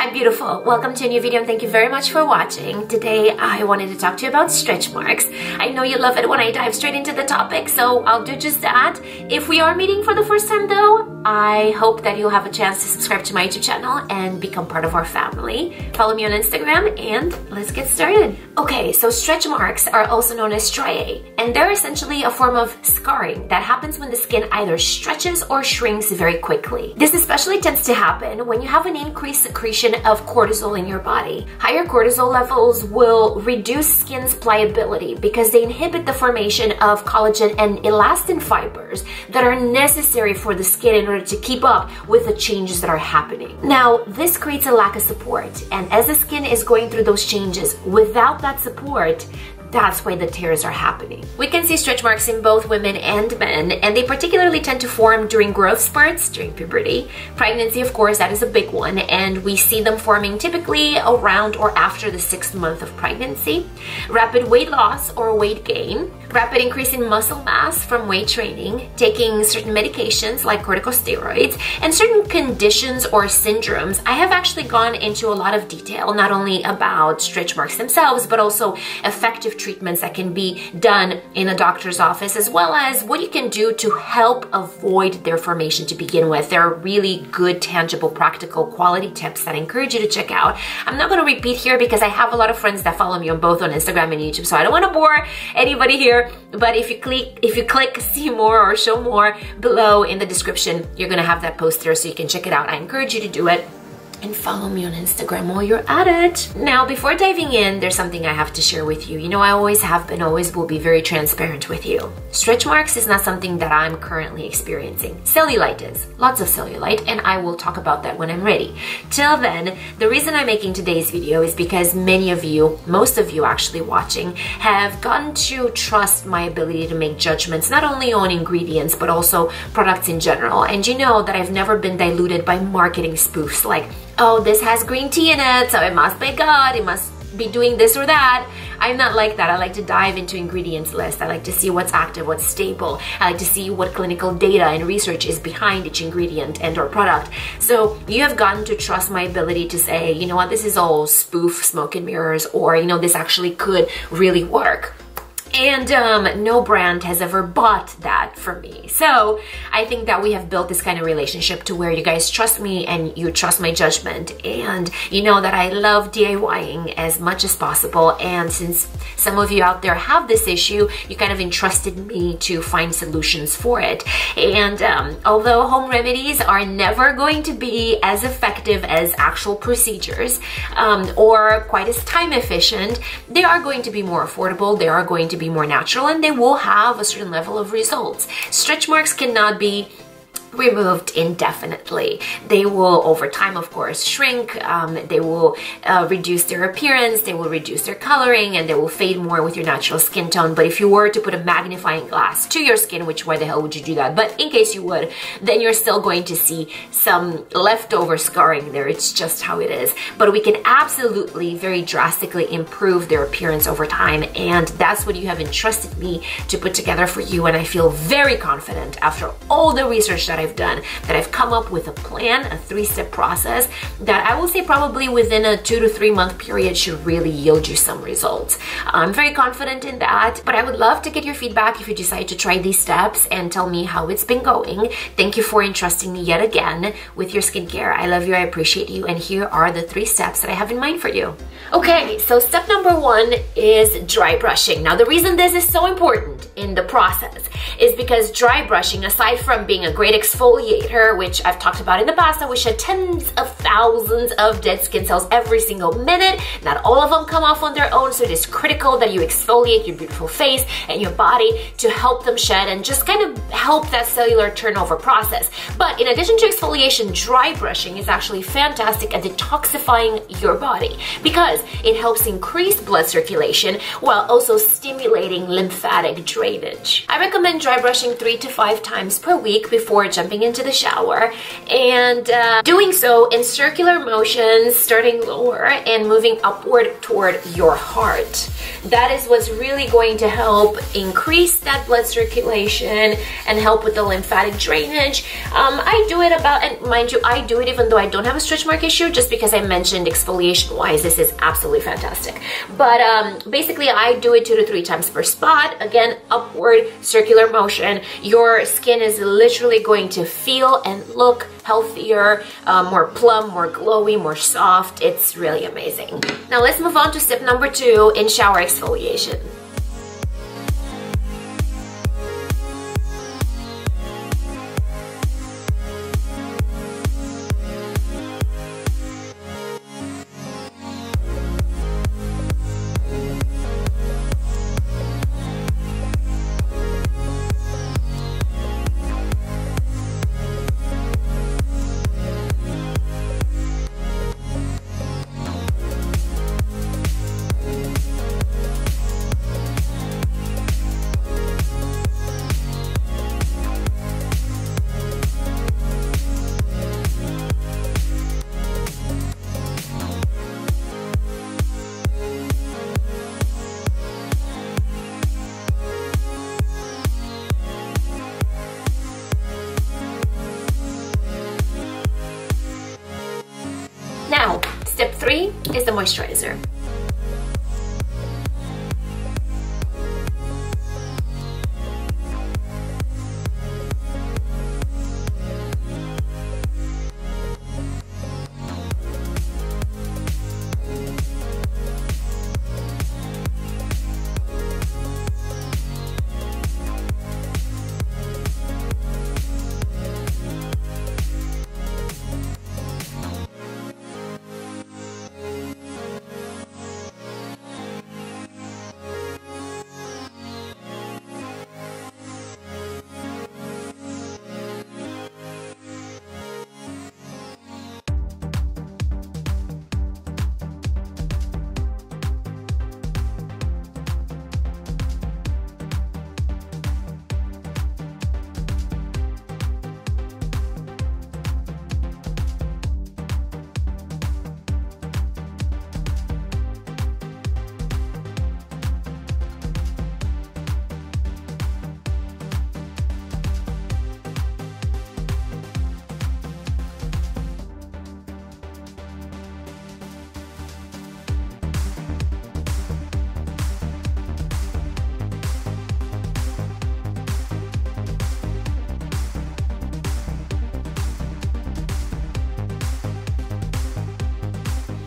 Hi beautiful, welcome to a new video and thank you very much for watching. Today I wanted to talk to you about stretch marks. I know you love it when I dive straight into the topic, so I'll do just that. If we are meeting for the first time though, I hope that you'll have a chance to subscribe to my YouTube channel and become part of our family. Follow me on Instagram and let's get started. Okay, so stretch marks are also known as striae, and they're essentially a form of scarring that happens when the skin either stretches or shrinks very quickly. This especially tends to happen when you have an increased secretion of cortisol in your body. Higher cortisol levels will reduce skin's pliability because they inhibit the formation of collagen and elastin fibers that are necessary for the skin in order to keep up with the changes that are happening. Now, this creates a lack of support, and as the skin is going through those changes, without that support, that's why the tears are happening. We can see stretch marks in both women and men, and they particularly tend to form during growth spurts, during puberty. Pregnancy, of course, that is a big one, and we see them forming typically around or after the 6th month of pregnancy. Rapid weight loss or weight gain, rapid increase in muscle mass from weight training, taking certain medications like corticosteroids, and certain conditions or syndromes. I have actually gone into a lot of detail, not only about stretch marks themselves, but also effective treatments that can be done in a doctor's office, as well as what you can do to help avoid their formation to begin with. There are really good, tangible, practical, quality tips that I encourage you to check out. I'm not going to repeat here because I have a lot of friends that follow me on both on Instagram and YouTube, so I don't want to bore anybody here. But if you click see more or show more below in the description, you're going to have that post there so you can check it out. I encourage you to do it. And follow me on Instagram while you're at it. Now, before diving in, there's something I have to share with you. You know, I always have been, always will be very transparent with you. Stretch marks is not something that I'm currently experiencing. Cellulite is. Lots of cellulite, and I will talk about that when I'm ready. Till then, the reason I'm making today's video is because many of you, most of you actually watching, have gotten to trust my ability to make judgments, not only on ingredients, but also products in general. And you know that I've never been diluted by marketing spoofs like, oh, this has green tea in it, so it must be good, it must be doing this or that. I'm not like that. I like to dive into ingredients list. I like to see what's active, what's stable. I like to see what clinical data and research is behind each ingredient and or product. So you have gotten to trust my ability to say, you know what, this is all spoof, smoke and mirrors, or you know, this actually could really work. And no brand has ever bought that for me. So I think that we have built this kind of relationship to where you guys trust me and you trust my judgment. And you know that I love DIYing as much as possible. And since some of you out there have this issue, you kind of entrusted me to find solutions for it. And although home remedies are never going to be as effective as actual procedures or quite as time efficient, they are going to be more affordable. They are going to be more natural, and they will have a certain level of results. Stretch marks cannot be removed indefinitely. They will, over time, of course, shrink. They will reduce their appearance, they will reduce their coloring, and they will fade more with your natural skin tone. But if you were to put a magnifying glass to your skin, which why the hell would you do that? But in case you would, then you're still going to see some leftover scarring there. It's just how it is. But we can absolutely very drastically improve their appearance over time, and that's what you have entrusted me to put together for you. And I feel very confident after all the research that I've done, that I've come up with a plan, a 3-step process that I will say probably within a 2 to 3 month period should really yield you some results. I'm very confident in that, but I would love to get your feedback if you decide to try these steps and tell me how it's been going. Thank you for entrusting me yet again with your skincare. I love you, I appreciate you, and here are the 3 steps that I have in mind for you. Okay, so step number 1 is dry brushing. Now, the reason this is so important in the process is because dry brushing, aside from being a great exfoliator, which I've talked about in the past, that we shed tens of thousands of dead skin cells every single minute. Not all of them come off on their own, so it is critical that you exfoliate your beautiful face and your body to help them shed and just kind of help that cellular turnover process. But in addition to exfoliation, dry brushing is actually fantastic at detoxifying your body because it helps increase blood circulation while also stimulating lymphatic drainage. I recommend recommend dry brushing 3 to 5 times per week before jumping into the shower, and doing so in circular motions, starting lower and moving upward toward your heart. That is what's really going to help increase that blood circulation and help with the lymphatic drainage. I do it about, and mind you, I do it even though I don't have a stretch mark issue, just because I mentioned exfoliation wise, this is absolutely fantastic. But basically I do it 2 to 3 times per spot. Again, upward circular motion. Your skin is literally going to feel and look healthier, more plump, more glowy, more soft. It's really amazing. Now let's move on to step number 2 in shower exfoliation. Now, step 3 is the moisturizer.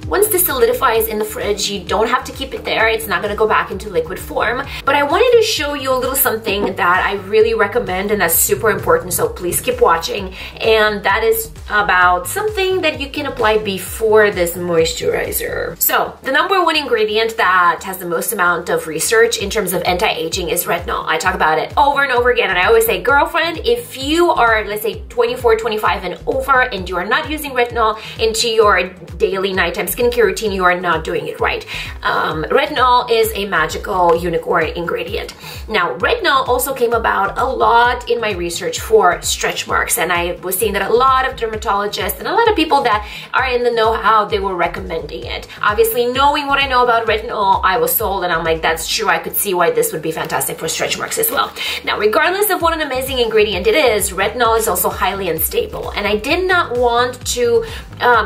Once this solidifies in the fridge, you don't have to keep it there. It's not gonna go back into liquid form. But I wanted to show you a little something that I really recommend and that's super important, so please keep watching. And that is about something that you can apply before this moisturizer. So the #1 ingredient that has the most amount of research in terms of anti-aging is retinol. I talk about it over and over again, and I always say, girlfriend, if you are, let's say 24, 25 and over and you are not using retinol into your daily nighttime skincare routine, you are not doing it right. Retinol is a magical unicorn ingredient. Now, retinol also came about a lot in my research for stretch marks, and I was seeing that a lot of dermatologists and a lot of people that are in the know-how, they were recommending it. Obviously, knowing what I know about retinol, I was sold, and I'm like, that's true. I could see why this would be fantastic for stretch marks as well. Now, regardless of what an amazing ingredient it is, retinol is also highly unstable, and I did not want to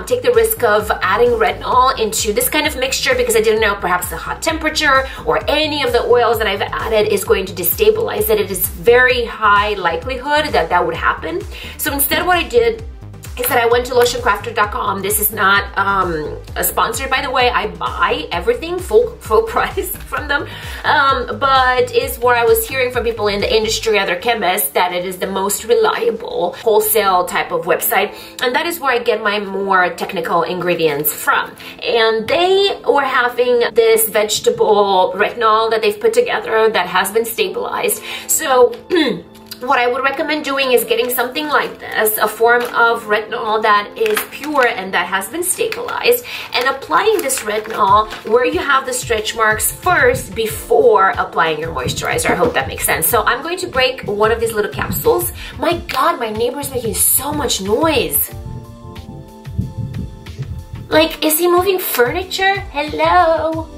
take the risk of adding retinol into this kind of mixture because I didn't know perhaps the hot temperature or any of the oils that I've added is going to destabilize it. It is very high likelihood that that would happen. So instead what I did is that I went to lotioncrafter.com. This is not sponsored, by the way. I buy everything full price from them, but is where I was hearing from people in the industry, other chemists, that it is the most reliable wholesale type of website, and that is where I get my more technical ingredients from. And they were having this vegetable retinol that they've put together that has been stabilized. So what I would recommend doing is getting something like this, a form of retinol that is pure and that has been stabilized, and applying this retinol where you have the stretch marks first before applying your moisturizer. I hope that makes sense. So I'm going to break one of these little capsules. My God, my neighbor's making so much noise. Like, is he moving furniture? Hello?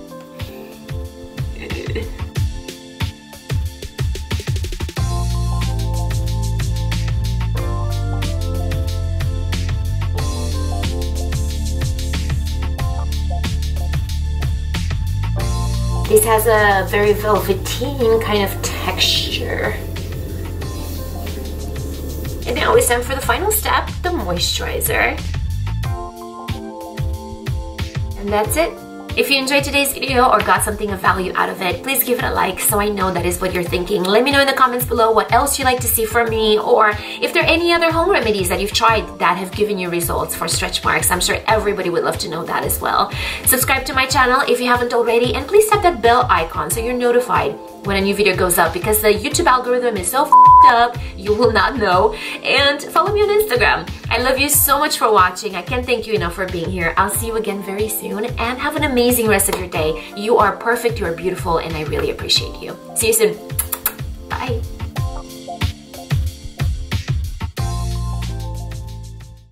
This has a very velveteen kind of texture. And now it's time for the final step, the moisturizer. And that's it. If you enjoyed today's video or got something of value out of it, please give it a like so I know that is what you're thinking. Let me know in the comments below what else you'd like to see from me, or if there are any other home remedies that you've tried that have given you results for stretch marks. I'm sure everybody would love to know that as well. Subscribe to my channel if you haven't already, and please tap that bell icon so you're notified when a new video goes up, because the YouTube algorithm is so up, you will not know. And follow me on Instagram. I love you so much for watching. I can't thank you enough for being here. I'll see you again very soon, and have an amazing rest of your day. You are perfect, you are beautiful, and I really appreciate you. See you soon. Bye.